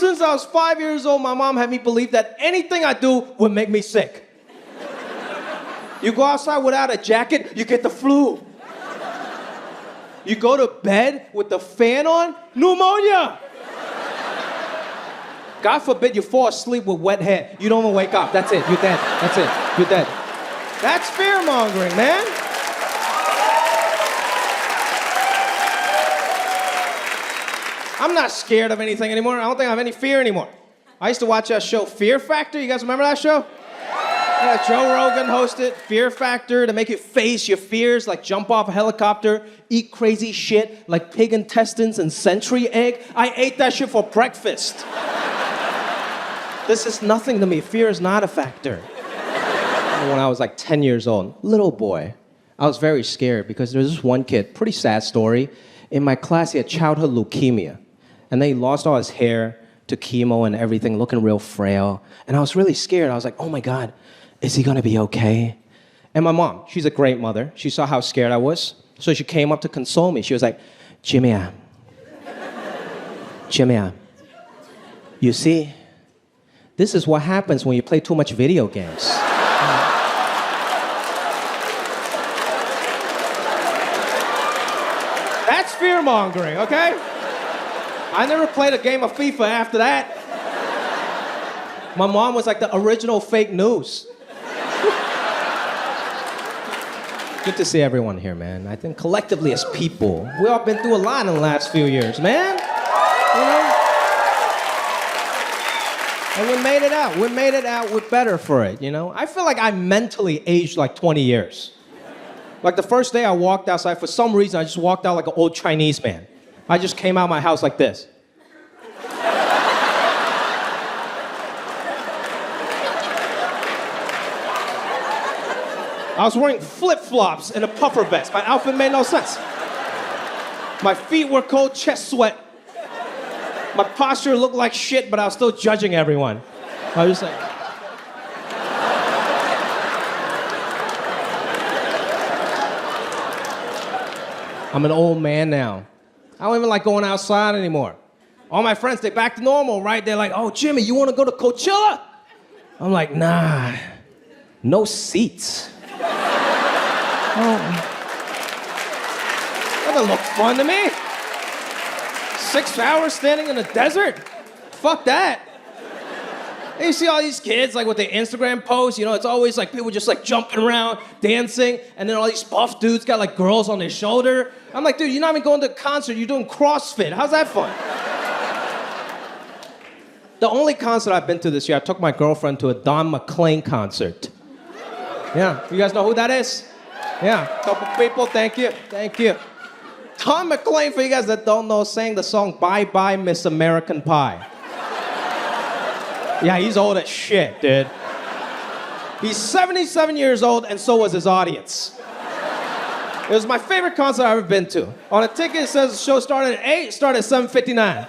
since I was 5 years old, my mom had me believe that anything I do would make me sick. You go outside without a jacket, you get the flu. You go to bed with the fan on, pneumonia. God forbid you fall asleep with wet hair. You don't even wake up. That's it. You're dead. That's it. You're dead. That's fear-mongering, man. I'm not scared of anything anymore. I don't think I have any fear anymore. I used to watch that show, Fear Factor. You guys remember that show? Yeah, Joe Rogan hosted Fear Factor to make you face your fears, like jump off a helicopter, eat crazy shit like pig intestines and century egg. I ate that shit for breakfast. This is nothing to me. Fear is not a factor. When I was like 10 years old, little boy, I was very scared because there was this one kid, pretty sad story. In my class, he had childhood leukemia. And then he lost all his hair to chemo and everything, looking real frail. And I was really scared. I was like, oh my God, is he gonna be okay? And my mom, she's a great mother. She saw how scared I was. So she came up to console me. She was like, Jimmy, you see, this is what happens when you play too much video games. That's fear-mongering, okay? I never played a game of FIFA after that. My mom was like the original fake news. Good to see everyone here, man. I think collectively as people, we all been through a lot in the last few years, man. You know? And we made it out. We made it out. We're better for it, you know? I feel like I mentally aged like 20 years. Like the first day I walked outside, for some reason, I just walked out like an old Chinese man. I just came out of my house like this. I was wearing flip-flops and a puffer vest. My outfit made no sense. My feet were cold, chest sweat. My posture looked like shit, but I was still judging everyone. I was just like... I'm an old man now. I don't even like going outside anymore. All my friends, they back to normal, right? They're like, oh, Jimmy, you want to go to Coachella? I'm like, nah, no seats. Oh. That doesn't look fun to me. 6 hours standing in the desert? Fuck that. And you see all these kids, like with their Instagram posts, you know, it's always like people just like jumping around, dancing, and then all these buff dudes got like girls on their shoulder. I'm like, dude, you're not even going to a concert, you're doing CrossFit. How's that fun? The only concert I've been to this year, I took my girlfriend to a Don McLean concert. Yeah, you guys know who that is? Yeah, a couple people, thank you. Don McLean, for you guys that don't know, sang the song Bye Bye Miss American Pie. Yeah, he's old as shit, dude. He's 77 years old, and so was his audience. It was my favorite concert I've ever been to. On a ticket, it says the show started at 8, started at 7:59.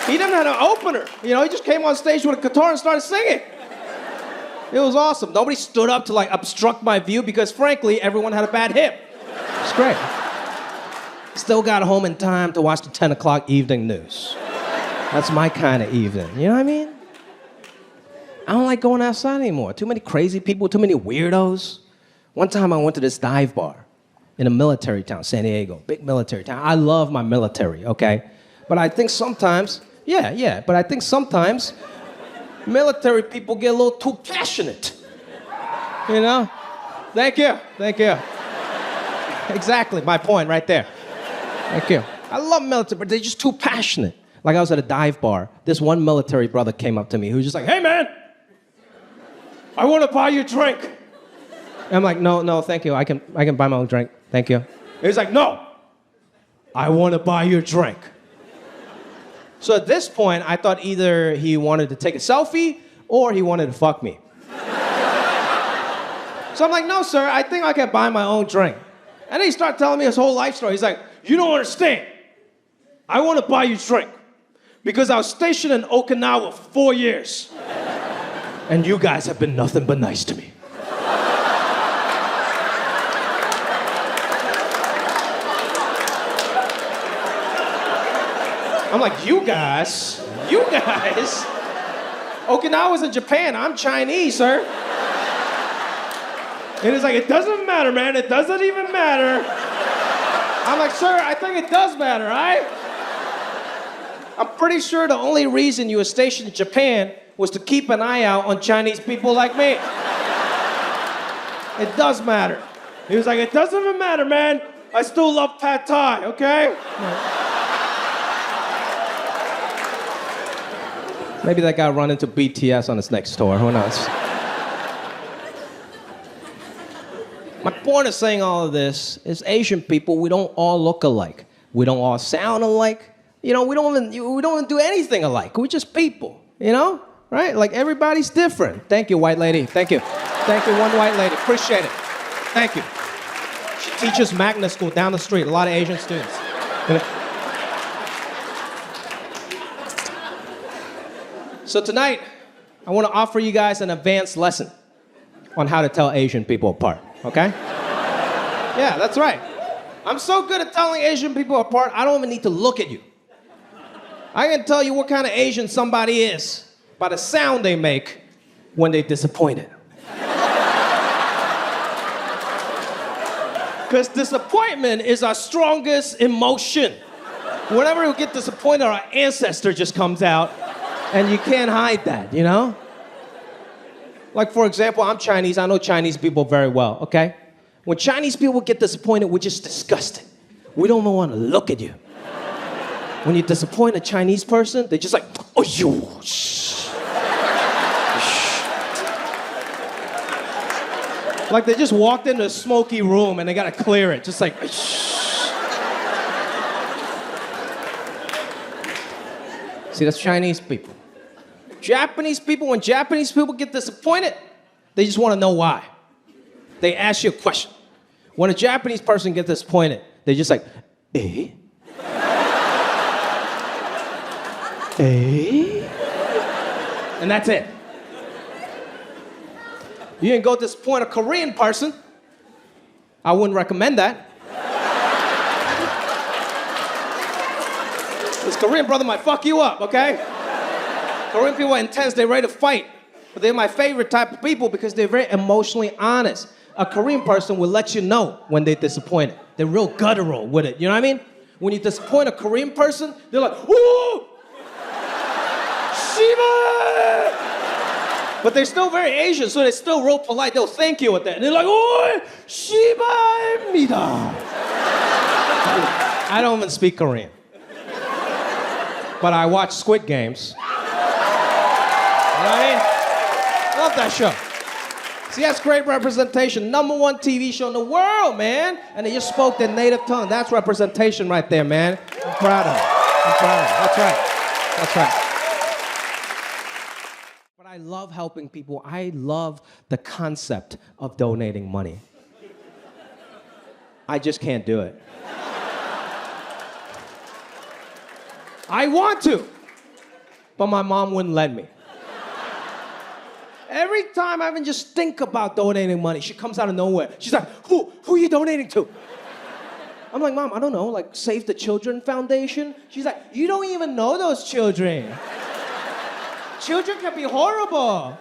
He didn't have an opener. You know, he just came on stage with a guitar and started singing. It was awesome. Nobody stood up to, like, obstruct my view because, frankly, everyone had a bad hip. It's great. Still got home in time to watch the 10 o'clock evening news. That's my kind of evening. You know what I mean? I don't like going outside anymore. Too many crazy people, too many weirdos. One time I went to this dive bar in a military town, San Diego, big military town. I love my military, okay? But I think sometimes, but I think sometimes military people get a little too passionate. You know? Thank you. Exactly, my point right there. Thank you. I love military, but they're just too passionate. Like I was at a dive bar. This one military brother came up to me who was just like, hey man, I want to buy you a drink. And I'm like, no, thank you. I can buy my own drink. Thank you. He's like, no, I want to buy you a drink. So at this point, I thought either he wanted to take a selfie or he wanted to fuck me. So I'm like, no, sir, I think I can buy my own drink. And then he started telling me his whole life story. He's like, you don't understand. I want to buy you a drink because I was stationed in Okinawa for 4 years. And you guys have been nothing but nice to me. I'm like, you guys? Okinawa's in Japan, I'm Chinese, sir. And he's like, it doesn't matter, man, it doesn't even matter. I'm like, sir, I think it does matter, right? I'm pretty sure the only reason you were stationed in Japan was to keep an eye out on Chinese people like me. It does matter. He was like, it doesn't even matter, man. I still love pad thai, okay? Maybe that guy run into BTS on his next tour, who knows? My point of saying all of this is Asian people, we don't all look alike. We don't all sound alike. You know, we don't even do anything alike. We're just people, you know? Right? Like everybody's different. Thank you, white lady. Thank you. Thank you, one white lady. Appreciate it. Thank you. She teaches magna school down the street. A lot of Asian students. So tonight, I want to offer you guys an advanced lesson on how to tell Asian people apart, okay? Yeah, that's right. I'm so good at telling Asian people apart, I don't even need to look at you. I can tell you what kind of Asian somebody is by the sound they make when they're disappointed. Because disappointment is our strongest emotion. Whenever we get disappointed, our ancestor just comes out, and you can't hide that, you know? Like, for example, I'm Chinese. I know Chinese people very well, okay? When Chinese people get disappointed, we're just disgusted. We don't even want to look at you. When you disappoint a Chinese person, they're just like, oh, you, shh. Like they just walked into a smoky room and they gotta clear it, just like, shh. See, that's Chinese people. Japanese people, when Japanese people get disappointed, they just wanna know why. They ask you a question. When a Japanese person gets disappointed, they're just like, eh? Eh? And that's it. You didn't go disappoint a Korean person. I wouldn't recommend that. This Korean brother might fuck you up, okay? Korean people are intense, they're ready to fight. But they're my favorite type of people because they're very emotionally honest. A Korean person will let you know when they're disappointed. They're real guttural with it, you know what I mean? When you disappoint a Korean person, they're like, woo! Shiba! But they're still very Asian, so they're still real polite. They'll thank you with that. And they're like, oi, shiba입니다. I don't even speak Korean. But I watch Squid Games. You know what I mean? Love that show. See, that's great representation. #1 TV show in the world, man. And they just spoke their native tongue. That's representation right there, man. I'm proud of it. I'm proud of it. That's right. That's right. But I love helping people. I love the concept of donating money. I just can't do it. I want to, but my mom wouldn't let me. Every time I even just think about donating money, she comes out of nowhere. She's like, who are you donating to? I'm like, Mom, I don't know, like Save the Children Foundation? She's like, you don't even know those children. Children can be horrible.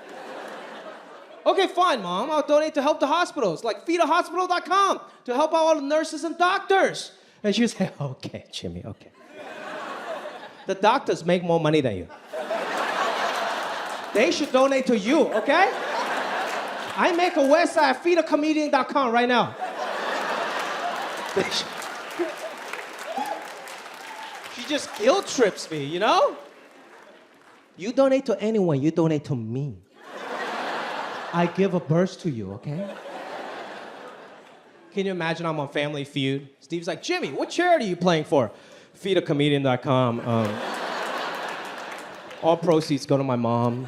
Okay, fine, Mom, I'll donate to help the hospitals, like feedahospital.com, to help out all the nurses and doctors. And she was like, okay, Jimmy, okay. The doctors make more money than you. They should donate to you, okay? I make a website at feedacomedian.com right now. She just guilt trips me, you know? You donate to anyone, you donate to me. I give a birth to you, okay? Can you imagine I'm on Family Feud? Steve's like, Jimmy, what charity are you playing for? Feedacomedian.com. All proceeds go to my mom.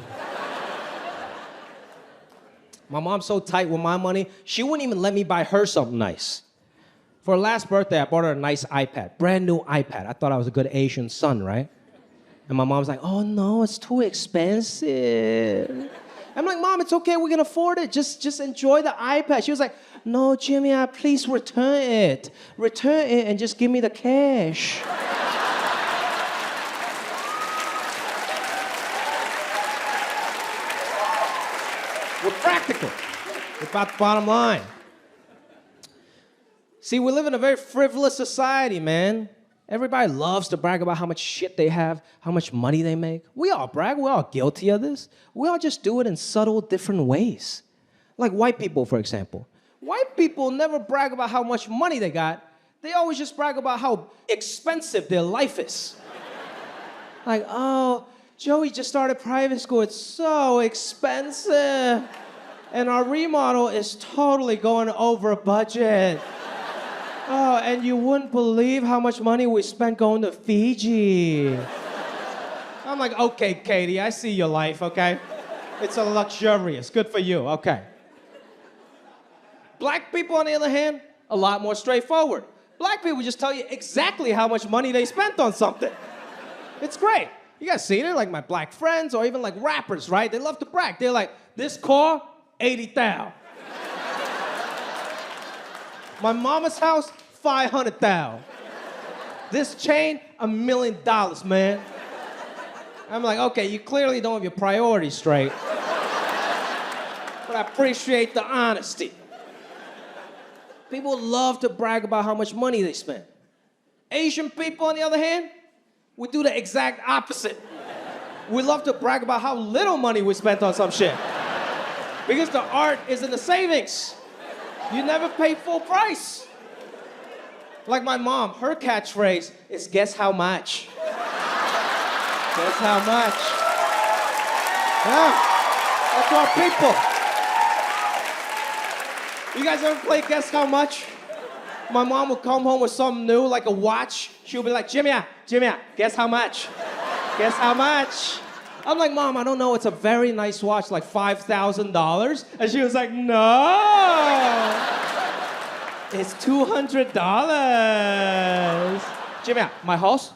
My mom's so tight with my money, she wouldn't even let me buy her something nice. For her last birthday, I bought her a nice iPad, brand new iPad. I thought I was a good Asian son, right? And my mom's like, oh no, it's too expensive. I'm like, Mom, it's okay, we can afford it. Just enjoy the iPad. She was like, no, Jimmy, please return it. Return it and just give me the cash. We're practical. We're about the bottom line. See, we live in a very frivolous society, man. Everybody loves to brag about how much shit they have, how much money they make. We all brag. We're all guilty of this. We all just do it in subtle, different ways. Like white people, for example. White people never brag about how much money they got. They always just brag about how expensive their life is. Like, oh, Joey just started private school. It's so expensive. And our remodel is totally going over budget. Oh, and you wouldn't believe how much money we spent going to Fiji. I'm like, okay, Katie, I see your life, okay? It's a luxurious. Good for you, okay. Black people, on the other hand, a lot more straightforward. Black people just tell you exactly how much money they spent on something. It's great. You guys seen it? Like my black friends or even like rappers, right? They love to brag. They're like, this car, 80,000. My mama's house, 500,000. This chain, $1 million, man. I'm like, okay, you clearly don't have your priorities straight. But I appreciate the honesty. People love to brag about how much money they spend. Asian people, on the other hand, we do the exact opposite. We love to brag about how little money we spent on some shit. Because the art is in the savings. You never pay full price. Like my mom, her catchphrase is, guess how much? Guess how much? Yeah, that's our people. You guys ever play Guess How Much? My mom would come home with something new, like a watch. She would be like, Jimmy, guess how much? Guess how much? I'm like, Mom, I don't know. It's a very nice watch, like $5,000. And she was like, no. It's $200. Jimmy, my house.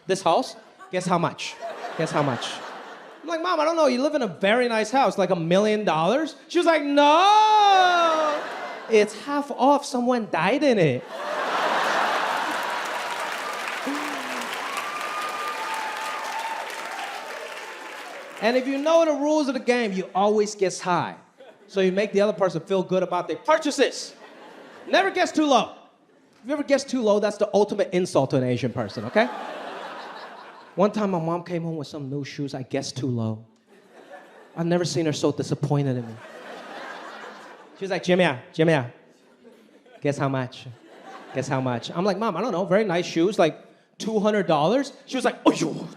This house, guess how much? Guess how much? I'm like, Mom, I don't know. You live in a very nice house, like $1 million? She was like, no. It's half off. Someone died in it. And if you know the rules of the game, you always guess high. So you make the other person feel good about their purchases. Never guess too low. If you ever guess too low, that's the ultimate insult to an Asian person, okay? One time my mom came home with some new shoes. I guessed too low. I've never seen her so disappointed in me. She was like, Jimmy, guess how much? Guess how much? I'm like, Mom, I don't know, very nice shoes, like $200. She was like, oh, you.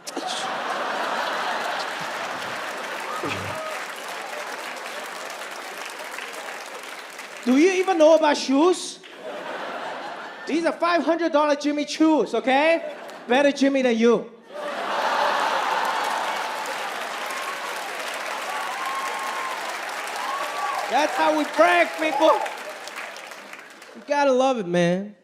Do you even know about shoes? These are $500 Jimmy shoes, okay? Better Jimmy than you. That's how we brag, people. You gotta love it, man.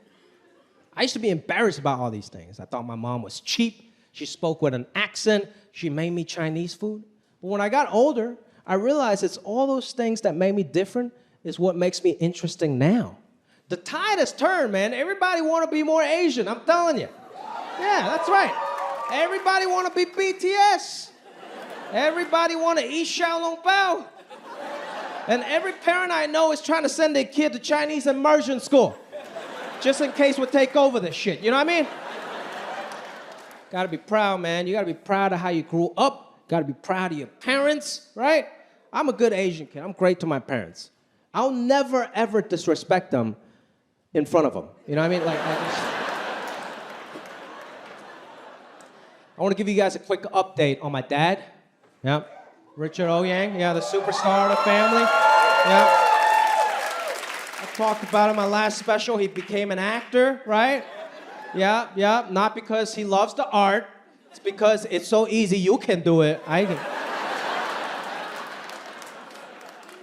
I used to be embarrassed about all these things. I thought my mom was cheap. She spoke with an accent. She made me Chinese food. But when I got older, I realized it's all those things that made me different is what makes me interesting now. The tide has turned, man. Everybody want to be more Asian, I'm telling you. Yeah, that's right. Everybody want to be BTS. Everybody want to eat Xiaolong Bao. And every parent I know is trying to send their kid to Chinese immersion school. Just in case we take over this shit, you know what I mean? Gotta be proud, man. You gotta be proud of how you grew up. Gotta be proud of your parents, right? I'm a good Asian kid. I'm great to my parents. I'll never, ever disrespect them in front of them. You know what I mean? I want to give you guys a quick update on my dad. Yeah. Richard Oyang, yeah, the superstar of the family. Yeah. I talked about him in my last special. He became an actor, right? Yeah. Not because he loves the art. It's because it's so easy. You can do it. I can.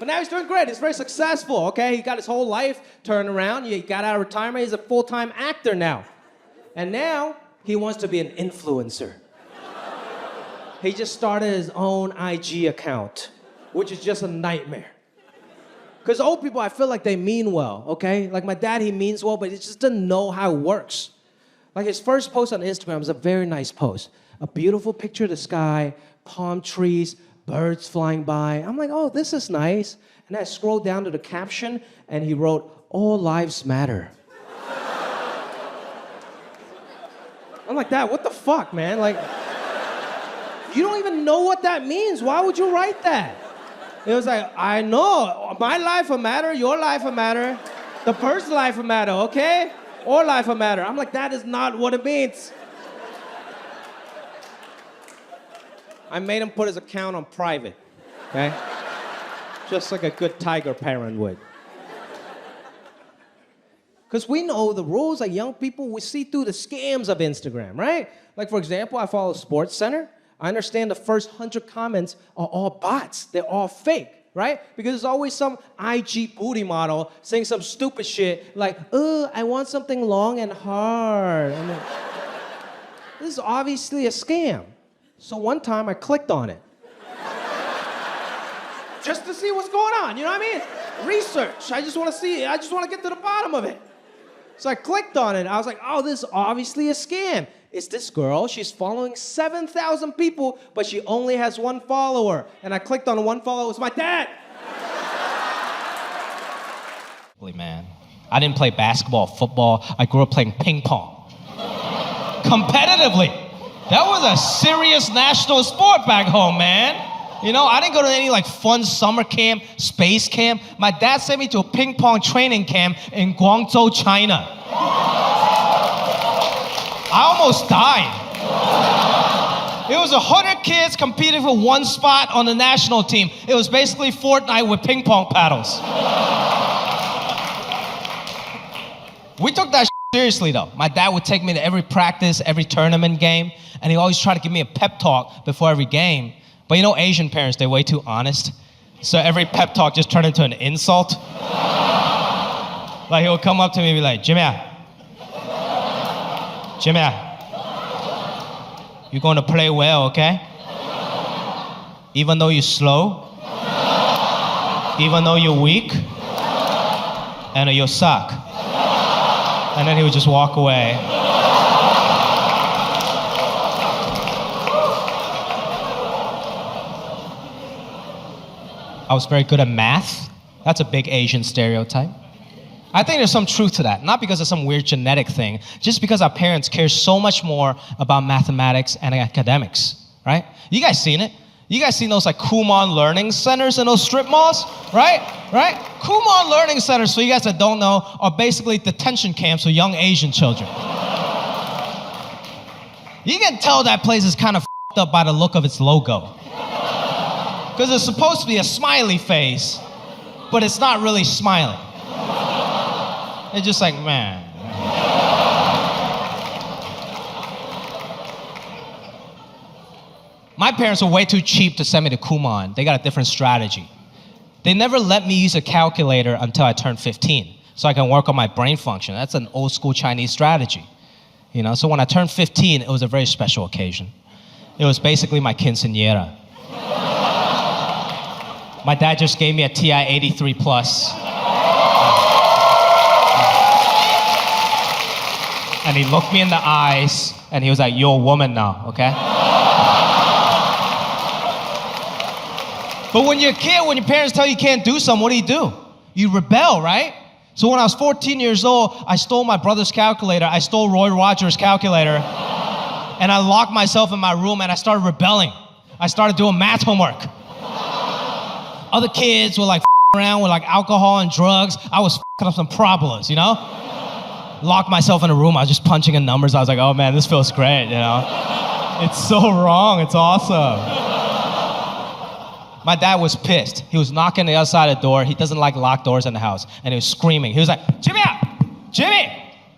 But now he's doing great. He's very successful, okay? He got his whole life turned around. He got out of retirement. He's a full-time actor now. And now he wants to be an influencer. He just started his own IG account, which is just a nightmare. Because old people, I feel like they mean well, okay? Like my dad, he means well, but he just doesn't know how it works. Like his first post on Instagram was a very nice post. A beautiful picture of the sky, palm trees, birds flying by. I'm like, oh, this is nice. And I scrolled down to the caption, and he wrote, all lives matter. I'm like, Dad, what the fuck, man? Like, you don't even know what that means. Why would you write that? It was like, I know, my life will matter, your life will matter, the person's life will matter, okay? All life will matter. I'm like, that is not what it means. I made him put his account on private, okay? Just like a good tiger parent would. Because we know the rules, like young people, we see through the scams of Instagram, right? Like, for example, I follow Sports Center. I understand the first 100 comments are all bots. They're all fake, right? Because there's always some IG booty model saying some stupid shit like, I want something long and hard. I'm like, this is obviously a scam. So one time I clicked on it. Just to see what's going on, you know what I mean? Research, I just want to see it. I just want to get to the bottom of it. So I clicked on it. I was like, oh, this is obviously a scam. It's this girl. She's following 7,000 people, but she only has one follower. And I clicked on one follower. It was my dad. Man, I didn't play basketball, football. I grew up playing ping pong. Competitively. That was a serious national sport back home, man. You know, I didn't go to any like fun summer camp, space camp. My dad sent me to a ping pong training camp in Guangzhou, China. I almost died. It was 100 kids competing for one spot on the national team. It was basically Fortnite with ping pong paddles. We took that seriously though. My dad would take me to every practice, every tournament game, and he always tried to give me a pep talk before every game. But you know, Asian parents, they're way too honest. So every pep talk just turned into an insult. Like he'll come up to me and be like, Jimmy, you're going to play well, okay? Even though you're slow, even though you're weak, and you suck. And then he would just walk away. I was very good at math. That's a big Asian stereotype. I think there's some truth to that, not because of some weird genetic thing, just because our parents care so much more about mathematics and academics, right? You guys seen it? You guys seen those like Kumon learning centers in those strip malls, right? Right? Kumon learning centers, for you guys that don't know, are basically detention camps for young Asian children. You can tell that place is kind of f***ed up by the look of its logo. Because it's supposed to be a smiley face, but it's not really smiling. It's just like, man. My parents were way too cheap to send me to Kumon. They got a different strategy. They never let me use a calculator until I turned 15, so I can work on my brain function. That's an old school Chinese strategy. You know, so when I turned 15, it was a very special occasion. It was basically my quinceañera. My dad just gave me a TI 83 plus. And he looked me in the eyes, and he was like, you're a woman now, okay? But when you're a kid, when your parents tell you can't do something, what do? You rebel, right? So when I was 14 years old, I stole my brother's calculator. I stole Roy Rogers' calculator. And I locked myself in my room, and I started rebelling. I started doing math homework. Other kids were like around with like alcohol and drugs. I was up some parabolas, you know? Locked myself in a room. I was just punching in numbers. I was like, oh man, this feels great, you know? It's so wrong. It's awesome. My dad was pissed. He was knocking the other side of the door. He doesn't like locked doors in the house. And he was screaming. He was like, Jimmy,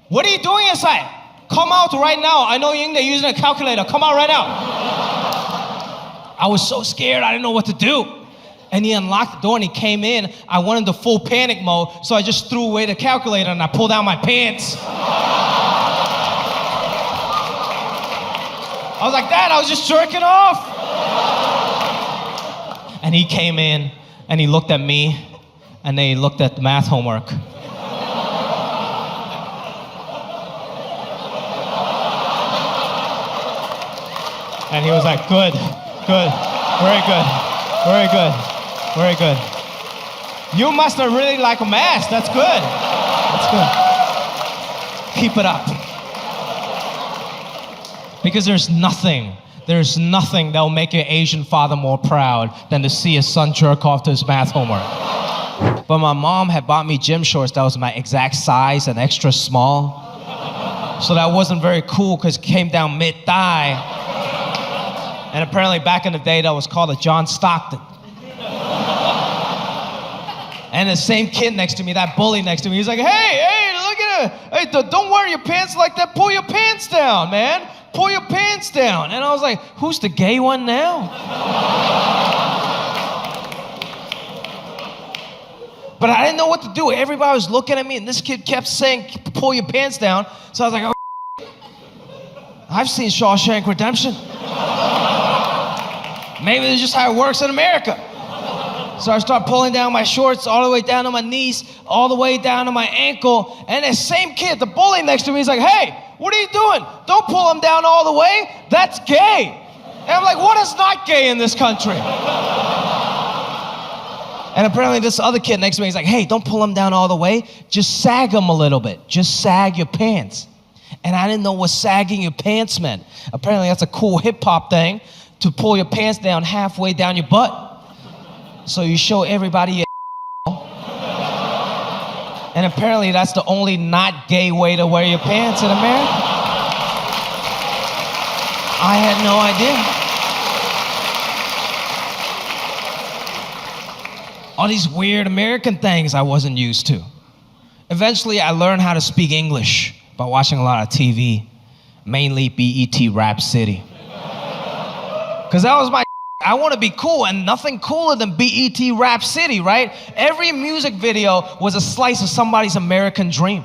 what are you doing inside? Come out right now. I know you're using a calculator. Come out right now. I was so scared. I didn't know what to do. And he unlocked the door and he came in. I went into full panic mode, so I just threw away the calculator and I pulled out my pants. I was like, Dad, I was just jerking off. And he came in and he looked at me and then he looked at the math homework. And he was like, good, very good. Very good. Very good. You must have really like a mask. That's good. That's good. Keep it up. Because there's nothing that'll make your Asian father more proud than to see his son jerk off to his math homework. But my mom had bought me gym shorts that was my exact size and extra small. So that wasn't very cool because it came down mid-thigh. And apparently back in the day that was called a John Stockton. And the same kid next to me, that bully next to me, he's like, hey, look at it. Hey, don't wear your pants like that. Pull your pants down, man. Pull your pants down. And I was like, who's the gay one now? But I didn't know what to do. Everybody was looking at me, and this kid kept saying, pull your pants down. So I was like, oh, I've seen Shawshank Redemption. Maybe it's just how it works in America. So I start pulling down my shorts all the way down to my knees, all the way down to my ankle. And the same kid, the bully next to me, is like, hey, what are you doing? Don't pull them down all the way. That's gay. And I'm like, what is not gay in this country? And apparently this other kid next to me is like, hey, don't pull them down all the way. Just sag them a little bit. Just sag your pants. And I didn't know what sagging your pants meant. Apparently that's a cool hip hop thing, to pull your pants down halfway down your butt. So you show everybody your And apparently that's the only not gay way to wear your pants in America. I had no idea. All these weird American things I wasn't used to. Eventually, I learned how to speak English by watching a lot of TV, mainly BET Rap City. Because that was my I want to be cool, and nothing cooler than BET Rap City, right? Every music video was a slice of somebody's American dream.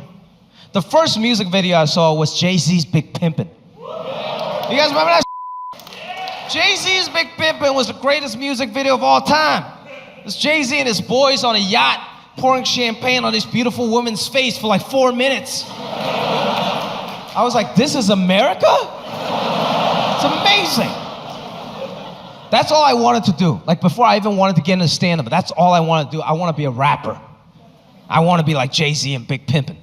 The first music video I saw was Jay-Z's Big Pimpin'. You guys remember that? Jay-Z's Big Pimpin' was the greatest music video of all time. It's Jay-Z and his boys on a yacht pouring champagne on this beautiful woman's face for like 4 minutes. I was like, this is America? It's amazing. That's all I wanted to do. Like before I even wanted to get into stand-up, that's all I wanted to do. I want to be a rapper. I want to be like Jay-Z and Big Pimpin'.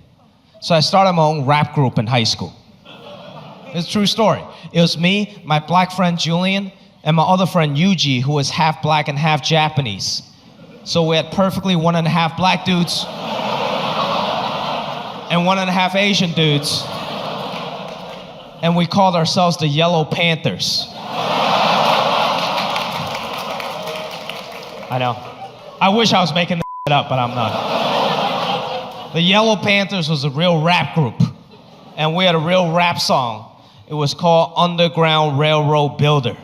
So I started my own rap group in high school. It's a true story. It was me, my black friend Julian, and my other friend Yuji, who was half black and half Japanese. So we had perfectly 1.5 black dudes and 1.5 Asian dudes. And we called ourselves the Yellow Panthers. I know. I wish I was making this up, but I'm not. The Yellow Panthers was a real rap group. And we had a real rap song. It was called Underground Railroad Builder.